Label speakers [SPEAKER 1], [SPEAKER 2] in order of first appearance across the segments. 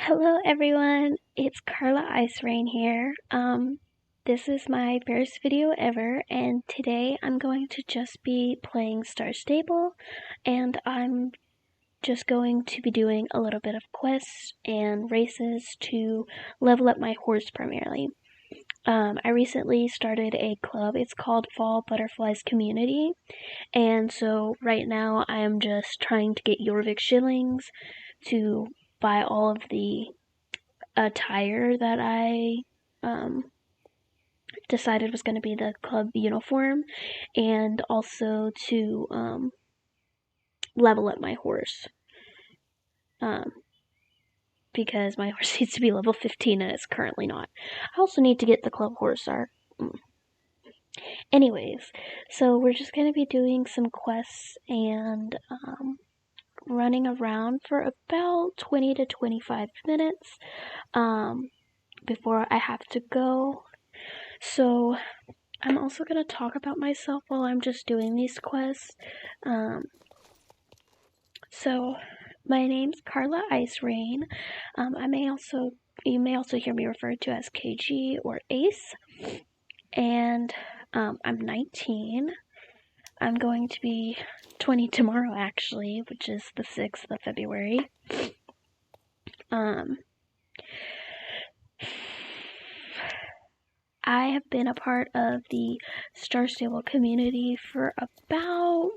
[SPEAKER 1] Hello everyone, it's Carla Ice Rain here. This is my first video ever, and today I'm going to just be playing Star Stable, and I'm just going to be doing a little bit of quests and races to level up my horse primarily. I recently started a club. It's called Fall Butterflies Community, and so right now I am just trying to get Jorvik shillings to buy all of the attire that I decided was going to be the club uniform, and also to level up my horse. Because my horse needs to be level 15 and it's currently not. I also need to get the club horse art. Anyways, so we're just going to be doing some quests and running around for about 20 to 25 minutes before I have to go. So I'm also going to talk about myself while I'm just doing these quests. So my name's Carla Ice Rain. You may also hear me referred to as KG or Ace. And I'm 19. I'm going to be 20 tomorrow, actually, which is the 6th of February. I have been a part of the Star Stable community for about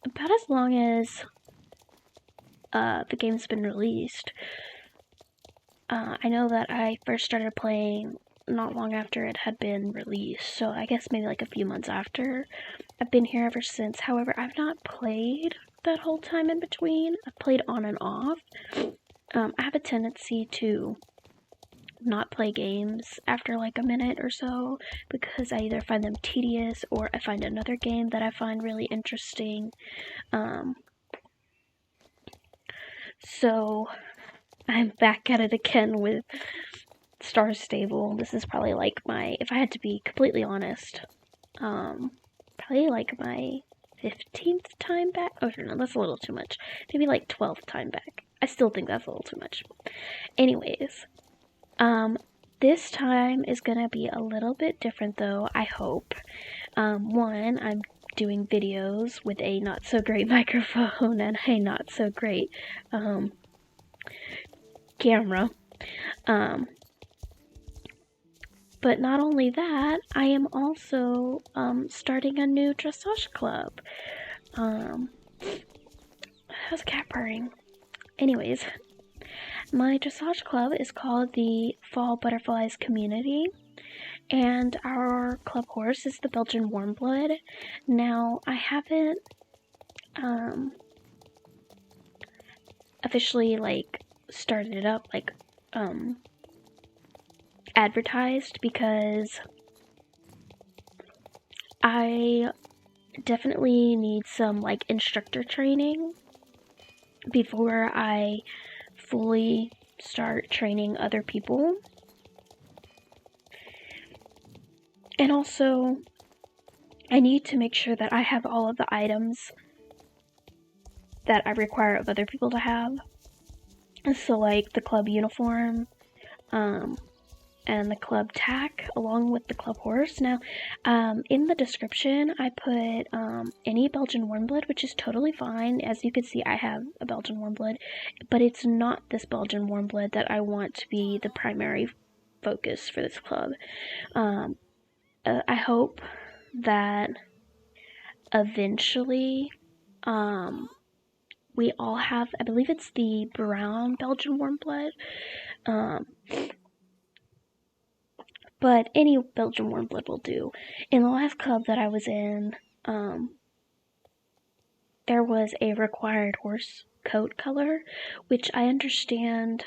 [SPEAKER 1] as long as the game's been released. I know that I first started playing not long after it had been released, so I guess maybe like a few months after. I've been here ever since. However, I've not played that whole time in between. I've played on and off. I have a tendency to not play games after like a minute or so because I either find them tedious or I find another game that I find really interesting. So I'm back at it again with Star Stable. This is probably like if I had to be completely honest, probably like my 15th time back. Oh no, that's a little too much. Maybe like 12th time back. I still think that's a little too much. Anyways, this time is gonna be a little bit different though, I hope. One, I'm doing videos with a not so great microphone and a not so great camera. But not only that, I am also starting a new dressage club. How's the cat purring? Anyways, my dressage club is called the Fall Butterflies Community, and our club horse is the Belgian Warmblood. Now, I haven't officially started it up advertised because I definitely need some instructor training before I fully start training other people. And also, I need to make sure that I have all of the items that I require of other people to have. So the club uniform, and the club tack along with the club horse. Now, in the description, I put any Belgian Warmblood, which is totally fine. As you can see, I have a Belgian Warmblood, but it's not this Belgian Warmblood that I want to be the primary focus for this club. I hope that eventually we all have, I believe it's the brown Belgian Warmblood, but any Belgian Warmblood will do. In the last club that I was in, there was a required horse coat color, which I understand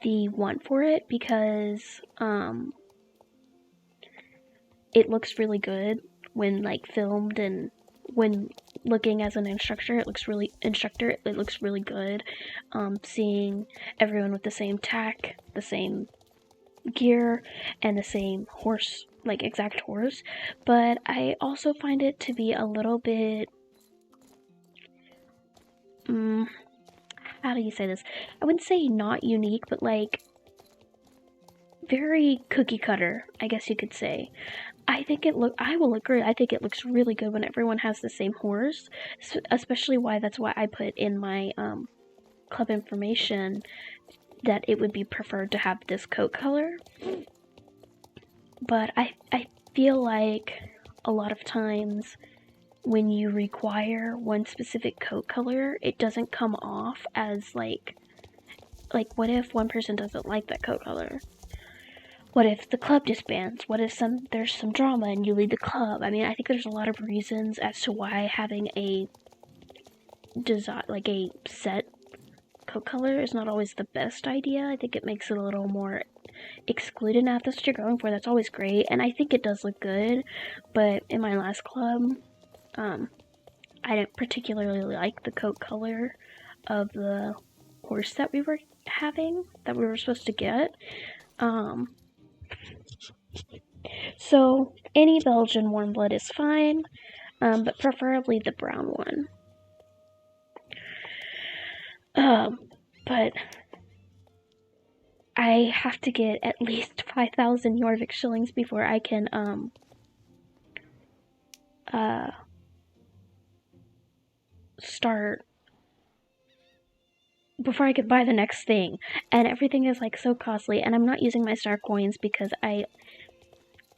[SPEAKER 1] the want for it because it looks really good when filmed, and when looking as an instructor, it looks really good. Seeing everyone with the same tack, the same gear, and the same horse, exact horse. But I also find it to be a little bit how do you say this? I wouldn't say not unique, but like very cookie cutter, I guess you could say. I will agree, I think it looks really good when everyone has the same horse, especially that's why I put in my club information that it would be preferred to have this coat color. But I feel like a lot of times when you require one specific coat color, it doesn't come off as like what if one person doesn't like that coat color? What if the club disbands? What if there's some drama and you leave the club? I mean, I think there's a lot of reasons as to why having a a set coat color is not always the best idea. I think it makes it a little more excluded. Now, if that's what you're going for, that's always great, and I think it does look good. But in my last club, I didn't particularly like the coat color of the horse that we were supposed to get. So any Belgian warm blood is fine, but preferably the brown one. But I have to get at least 5,000 Jorvik shillings before I can before I could buy the next thing, and everything is like so costly, and I'm not using my star coins because I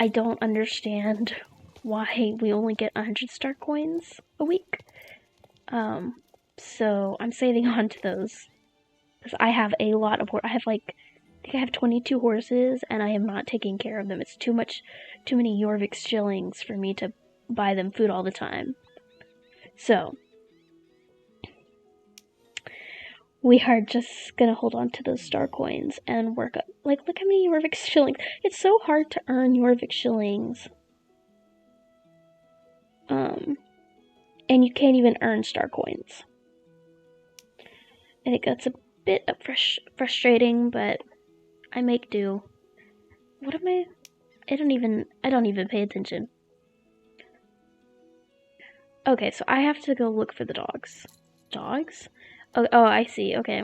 [SPEAKER 1] don't understand why we only get 100 star coins a week. So I'm saving on to those because I have a lot of I think I have 22 horses, and I am not taking care of them. It's too many Jorvik shillings for me to buy them food all the time. So we are just gonna hold on to those star coins and work up. Like, look how many Jorvik shillings. It's so hard to earn Jorvik shillings. And you can't even earn star coins. I think that's a bit frustrating, but I make do. What am I? I don't even pay attention. Okay, so I have to go look for the dogs. Dogs? Oh, I see. Okay.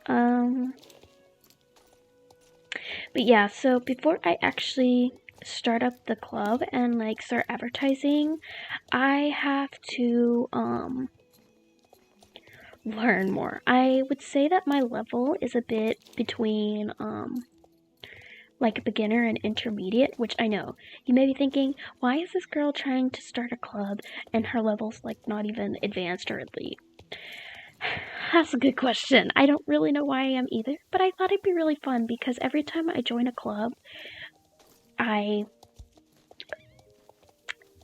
[SPEAKER 1] But yeah, so before I actually start up the club and like start advertising, I have to learn more. I would say that my level is a bit between like beginner and intermediate, which I know. You may be thinking, why is this girl trying to start a club and her level's like not even advanced or elite? That's a good question. I don't really know why I am either, but I thought it'd be really fun because every time I join a club, I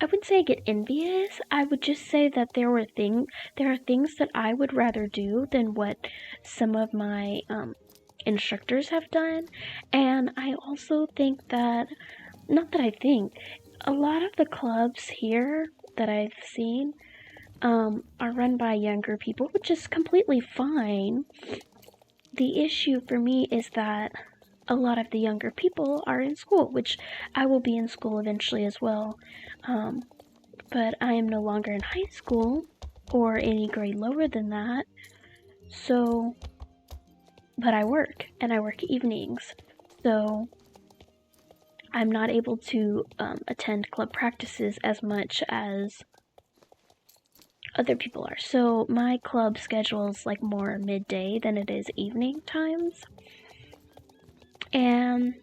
[SPEAKER 1] wouldn't say I get envious. I would just say that there are things that I would rather do than what some of my instructors have done. And I also think that, not that I think, a lot of the clubs here that I've seen are run by younger people, which is completely fine. The issue for me is that a lot of the younger people are in school, which I will be in school eventually as well. But I am no longer in high school or any grade lower than that. So, but I work, and I work evenings. So, I'm not able to attend club practices as much as other people are. So, my club schedule is like more midday than it is evening times. And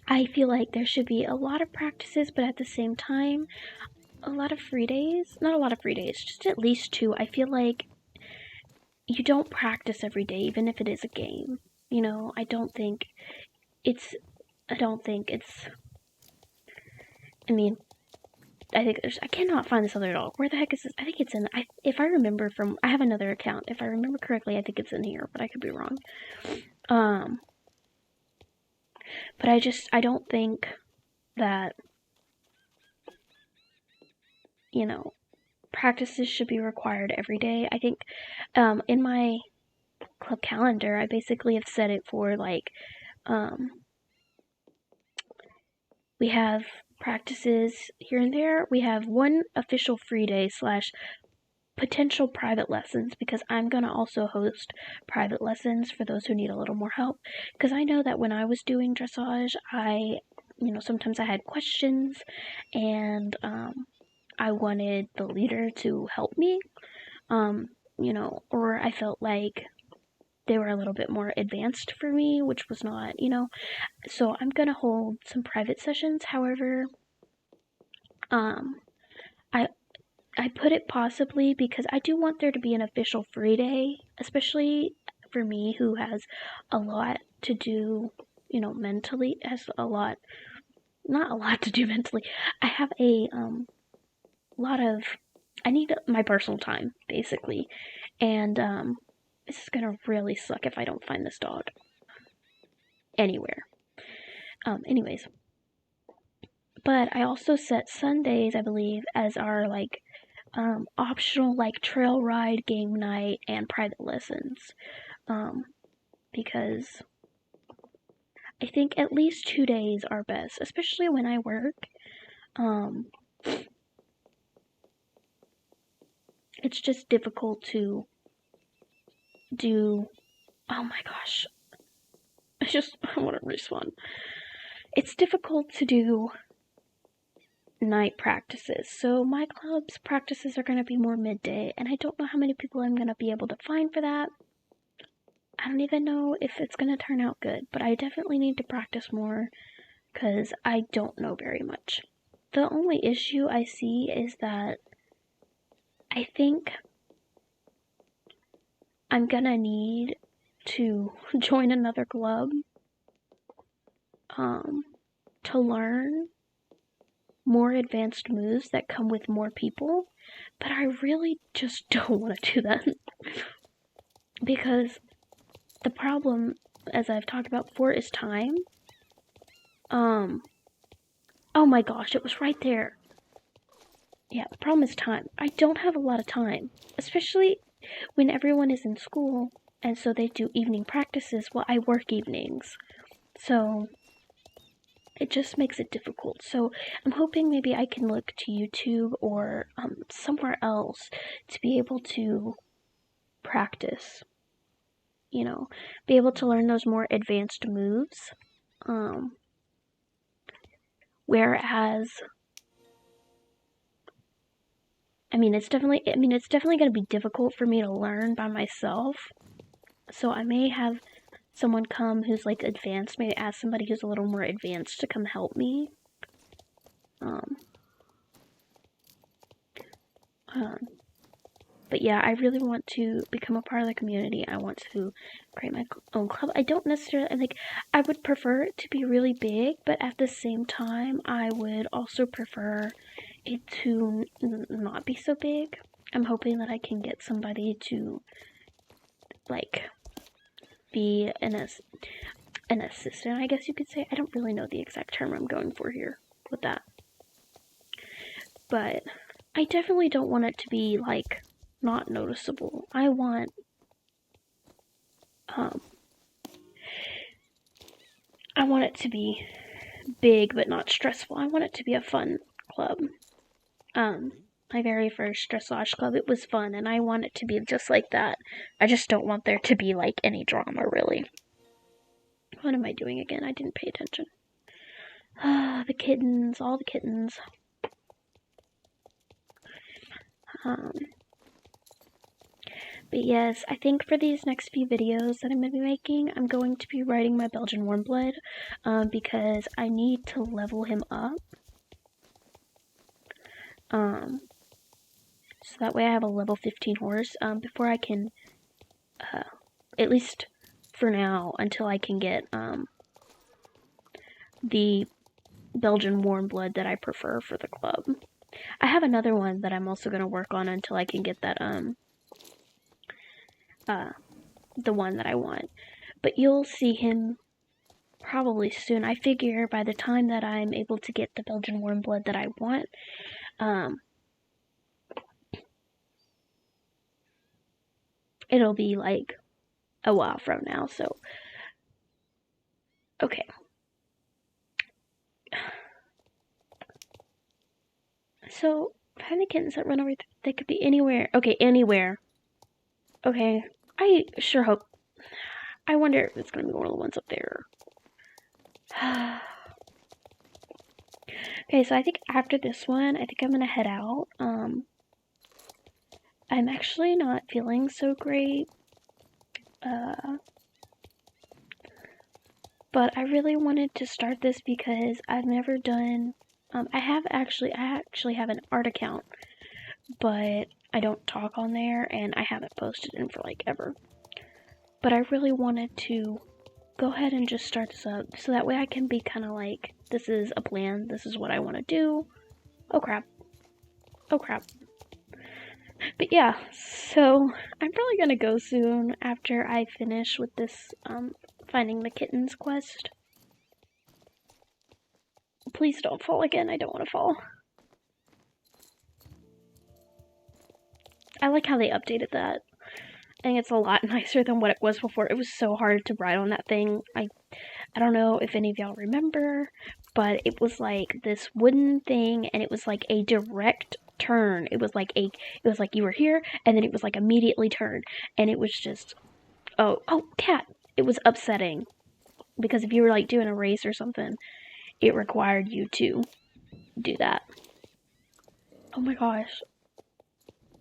[SPEAKER 1] I feel like there should be a lot of practices, but at the same time, a lot of free days. Not a lot of free days, just at least 2. I feel like you don't practice every day, even if it is a game. You know, I don't think it's, I mean, I cannot find this other dog. Where the heck is this? I think it's in, if I remember I have another account. If I remember correctly, I think it's in here, but I could be wrong. But I don't think that, you know, practices should be required every day. I think, in my club calendar, I basically have set it for like, we have practices here and there. We have one official free day / potential private lessons, because I'm going to also host private lessons for those who need a little more help. Because I know that when I was doing dressage, sometimes I had questions, and I wanted the leader to help me, or I felt like they were a little bit more advanced for me, which was not, so I'm going to hold some private sessions. However, I I put it possibly because I do want there to be an official free day, especially for me who has a lot to do, mentally, not a lot to do mentally. I have a lot of, I need my personal time, basically. And this is gonna really suck if I don't find this dog anywhere. Anyways. But I also set Sundays, I believe, as our optional trail ride, game night, and private lessons. Because I think at least 2 days are best, especially when I work. It's just difficult to do. Oh my gosh. I want to respawn. It's difficult to do night practices. So my club's practices are going to be more midday, and I don't know how many people I'm going to be able to find for that. I don't even know if it's going to turn out good, but I definitely need to practice more because I don't know very much. The only issue I see is that I think I'm going to need to join another club to learn more advanced moves that come with more people, but I really just don't want to do that because the problem, as I've talked about before, is time. Oh my gosh, it was right there. Yeah, the problem is time. I don't have a lot of time, especially when everyone is in school, and so they do evening practices. Well, I work evenings, so it just makes it difficult. So I'm hoping maybe I can look to YouTube or somewhere else to be able to practice, be able to learn those more advanced moves. Whereas, it's definitely going to be difficult for me to learn by myself. So I may have someone come who's advanced, maybe ask somebody who's a little more advanced to come help me. But yeah, I really want to become a part of the community. I want to create my own club. I don't necessarily, I would prefer it to be really big, but at the same time, I would also prefer it to not be so big. I'm hoping that I can get somebody to, be an assistant, I guess you could say. I don't really know the exact term I'm going for here with that. But I definitely don't want it to be, not noticeable. I want, it to be big but not stressful. I want it to be a fun club. My very first dressage club, it was fun, and I want it to be just like that. I just don't want there to be, any drama, really. What am I doing again? I didn't pay attention. The kittens, all the kittens. But yes, I think for these next few videos that I'm going to be making, I'm going to be riding my Belgian Warmblood, because I need to level him up. So that way I have a level 15 horse, before I can, at least for now, until I can get, the Belgian Warmblood that I prefer for the club. I have another one that I'm also going to work on until I can get that, the one that I want. But you'll see him probably soon. I figure by the time that I'm able to get the Belgian Warmblood that I want, it'll be a while from now, so okay. So Find the kittens that run over. They could be anywhere. Okay, anywhere. Okay, I sure hope. I wonder if it's gonna be one of the ones up there. Okay, so I think after this one, I think I'm gonna head out. I'm actually not feeling so great. But I really wanted to start this because I've never done. I actually have an art account, but I don't talk on there, and I haven't posted in for like ever. But I really wanted to go ahead and just start this up, so that way I can be kind of like, this is a plan. This is what I want to do. Oh crap. Oh crap. But yeah, so I'm probably gonna go soon after I finish with this finding the kittens quest. Please don't fall again. I don't want to fall. I like how they updated that. I think it's a lot nicer than what it was before. It was so hard to ride on that thing. I don't know if any of y'all remember, but it was like this wooden thing, and it was like a direct turn. It was like you were here, and then it was like immediately turn, and it was just oh cat. It was upsetting because if you were like doing a race or something, it required you to do that. Oh my gosh.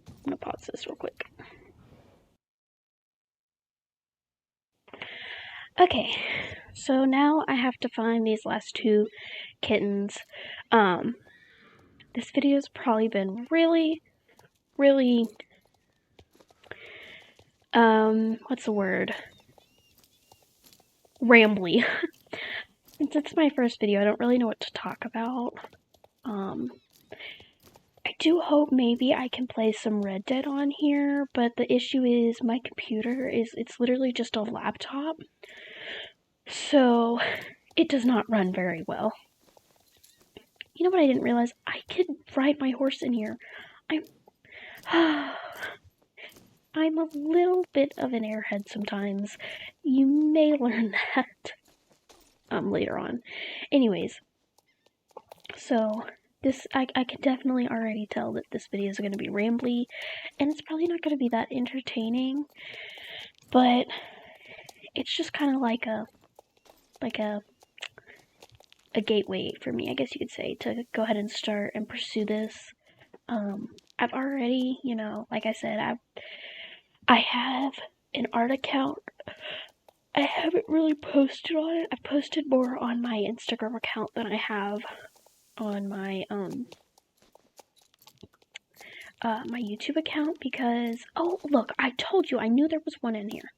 [SPEAKER 1] I'm gonna pause this real quick. Okay, so now I have to find these last two kittens. This video's probably been really, what's the word? Rambly. Since it's my first video, I don't really know what to talk about. I do hope maybe I can play some Red Dead on here, but the issue is my computer it's literally just a laptop. So, it does not run very well. You know what I didn't realize? I could ride my horse in here. I'm a little bit of an airhead sometimes. You may learn that later on. Anyways, so this I can definitely already tell that this video is going to be rambly, and it's probably not going to be that entertaining, but it's just kind of like a gateway for me, I guess you could say, to go ahead and start and pursue this. I've already, like I said, I have an art account. I haven't really posted on it. I've posted more on my Instagram account than I have on my my YouTube account because oh look, I told you I knew there was one in here.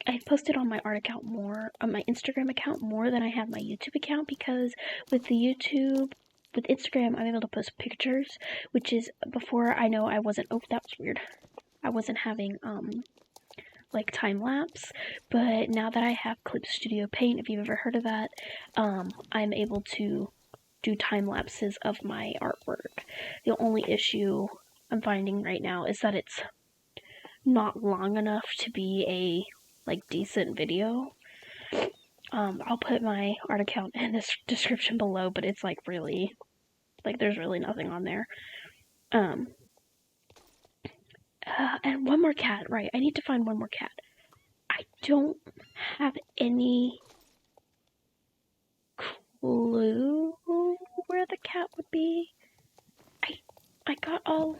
[SPEAKER 1] I posted on my art account more, on my Instagram account more than I have my YouTube account because with Instagram, I'm able to post pictures, which is before I know I wasn't. Oh, that was weird. I wasn't having like time lapse, but now that I have Clip Studio Paint, if you've ever heard of that, I'm able to do time lapses of my artwork. The only issue I'm finding right now is that it's not long enough to be a like decent video. I'll put my art account in the description below, but it's like really, like there's really nothing on there. And one more cat, right? I need to find one more cat. I don't have any clue where the cat would be. I got all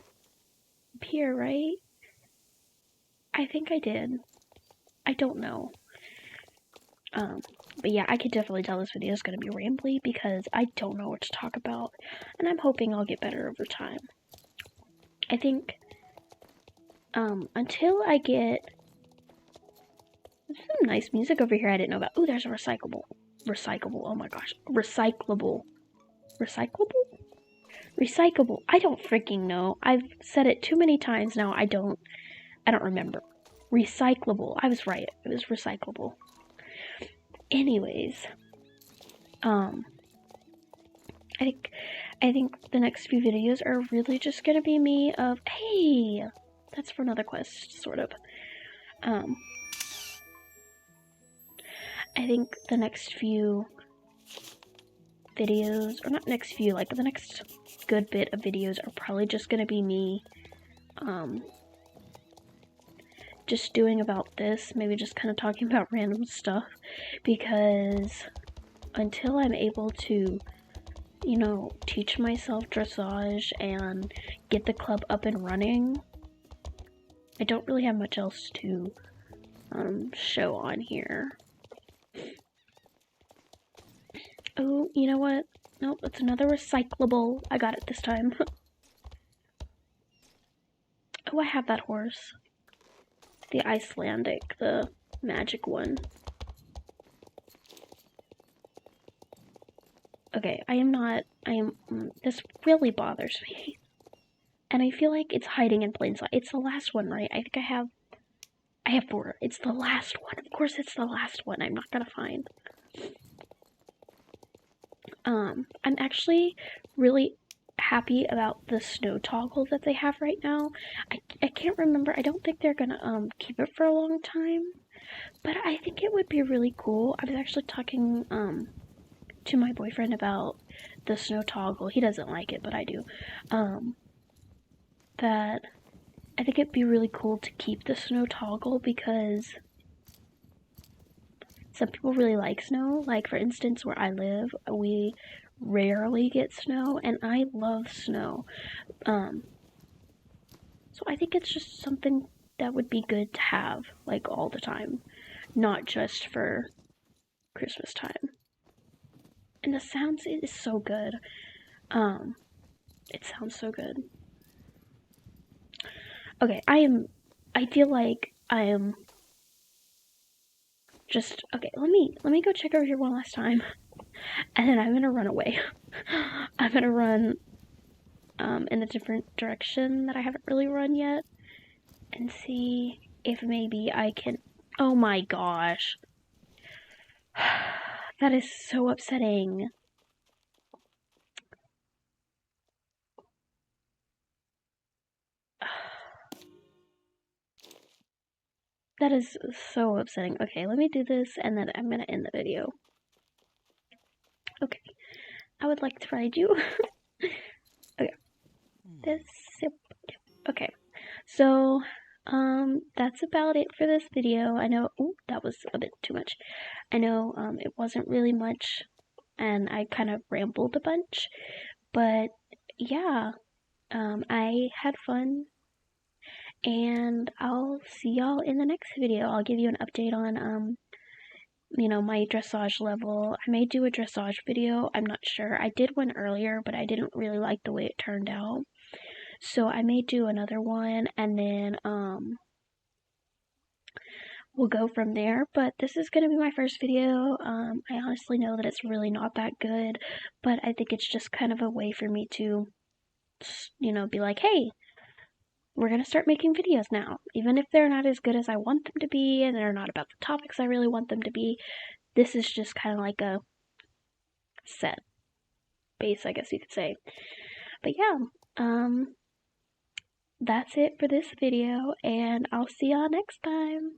[SPEAKER 1] up here, right? I think I did. I don't know. But yeah, I could definitely tell this video is going to be rambly because I don't know what to talk about, and I'm hoping I'll get better over time. I think, until I get... There's some nice music over here I didn't know about. Ooh, there's a recyclable. Oh my gosh. Recyclable. I don't freaking know. I've said it too many times now. I don't remember. Recyclable. I was right. It was recyclable. Anyways, I think the next few videos are really just gonna be me of, hey, that's for another quest, sort of. I think the next few videos, or not next few, like the next good bit of videos are probably just gonna be me, just doing about this, maybe just kind of talking about random stuff, because until I'm able to, you know, teach myself dressage and get the club up and running, I don't really have much else to show on here. Oh, you know what? Nope, it's another recyclable. I got it this time. Oh, I have that horse. The Icelandic, the magic one. Okay, this really bothers me. And I feel like it's hiding in plain sight. It's the last one, right? I think I have 4. It's the last one. Of course it's the last one. I'm not gonna find. I'm actually really happy about the snow toggle that they have right now. I can't remember. I don't think they're gonna keep it for a long time, but I think it would be really cool. I was actually talking to my boyfriend about the snow toggle. He doesn't like it, but I do. That I think it'd be really cool to keep the snow toggle because some people really like snow. Like, for instance, where I live, we rarely get snow, and I love snow. So I think it's just something that would be good to have, like, all the time, not just for Christmas time. And the sounds, it is so good. It sounds so good. Okay, I feel like I am just, okay, let me go check over here one last time, and then I'm gonna run away. I'm gonna run in a different direction that I haven't really run yet, and see if maybe I can. Oh my gosh. That is so upsetting. That is so upsetting. Okay, let me do this and then I'm gonna end the video. Okay, I would like to ride you. Okay, this. Okay, so that's about it for this video. I know, ooh, that was a bit too much. I know it wasn't really much, and I kind of rambled a bunch, but yeah, I had fun, and I'll see y'all in the next video. I'll give you an update on you know, my dressage level. I may do a dressage video. I'm not sure. I did one earlier, but I didn't really like the way it turned out. So I may do another one, and then we'll go from there. But this is gonna be my first video. I honestly know that it's really not that good, but I think it's just kind of a way for me to, you know, be like, hey, we're gonna start making videos now. Even if they're not as good as I want them to be, and they're not about the topics I really want them to be, this is just kind of like a set base, I guess you could say. But yeah, that's it for this video, and I'll see y'all next time.